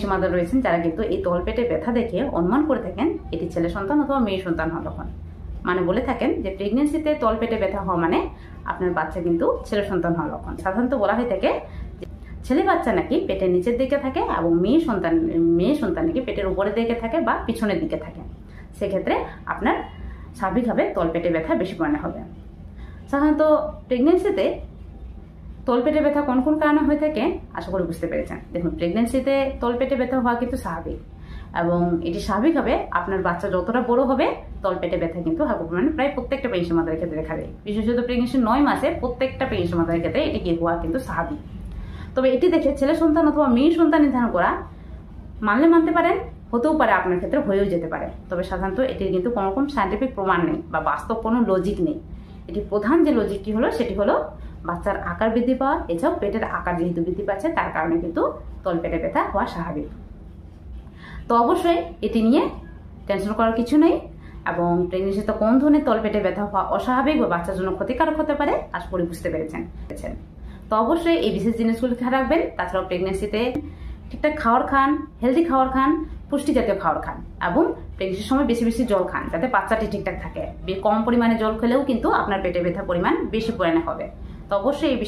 পিসি mother রয়েছেন যারা কিন্তু এই তলপেটে ব্যথা দেখে অনুমান করে থাকেন এটি ছেলে সন্তান অথবা মেয়ে সন্তান হওয়ার লক্ষণ। মানে বলে থাকেন যে প্রেগনেন্সিতে তলপেটে ব্যথা হওয়া মানে আপনার বাচ্চা কিন্তু ছেলে সন্তান হওয়ার লক্ষণ। সাধারণত বলা হয়ে থাকে ছেলে বাচ্চা নাকি পেটের নিচের দিকে থাকে এবং মেয়ে সন্তান নাকি পেটের উপরের দিকে থাকে বা পিছনের দিকে থাকে। সেক্ষেত্রে আপনার স্বাভাবিকভাবে তলপেটে ব্যথা বেশি পরিমাণে হবে। সাধারণত প্রেগনেন্সিতে তলপেটে ব্যথা কোন কোন কারণে হয়ে থাকে আশা করি বুঝতে পেরেছেন। দেখুন, প্রেগনেন্সিতে তলপেটে ব্যথা হওয়া কিন্তু স্বাভাবিক এবং এটি স্বাভাবিকভাবে আপনার বাচ্চা যতটা বড় হবে তলপেটে ব্যথা কিন্তু হালকা পরিমাণে প্রায় প্রত্যেকটা প্রেগনেন্সি মাদারের ক্ষেত্রে দেখা যায়। বিশেষত প্রেগনেন্সি 9 মাসে প্রত্যেকটা প্রেগনেন্সি মাদারের ক্ষেত্রে এটি হওয়া কিন্তু স্বাভাবিক। তবে এটি দেখে ছেলে সন্তান অথবা মেয়ে সন্তান নির্ধারণ করা মানলে মানতে পারেন, হতেও পারে আপনার ক্ষেত্রে হয়েও যেতে পারে। তবে সাধারণত এটির কিন্তু কোনো রকম সায়েন্টিফিক প্রমাণ নেই বা বাস্তব কোনো লজিক নেই। এটি প্রধান যে লজিকটি হলো সেটি হলো বাচ্চার আকার বৃদ্ধি পাওয়া, এছাড়াও পেটের আকার যেহেতু বৃদ্ধি পাচ্ছে তার কারণে কিন্তু তলপেটে ব্যথা হওয়া স্বাভাবিক। তো অবশ্যই এটি নিয়ে টেনশন করার কিছু নেই এবং প্রেগনেন্সিতে কোন ধরনের তলপেটে ব্যথা হওয়া অস্বাভাবিক বা বাচ্চার জন্য ক্ষতিকারক হতে পারে আশা করি বুঝতে পেরেছেন। তো অবশ্যই এই বিশেষ জিনিসগুলো খেয়াল রাখবেন। তাছাড়াও প্রেগনেন্সিতে ঠিকঠাক খাবার খান, হেলদি খাবার খান, পুষ্টি জাতীয় খাবার খান এবং প্রেগনেন্সির সময় বেশি বেশি জল খান যাতে বাচ্চাটি ঠিকঠাক থাকে। কম পরিমাণে জল খেলেও কিন্তু আপনার পেটে ব্যথা পরিমাণ বেশি পরিমাণে হবে। তো অবশ্যই এই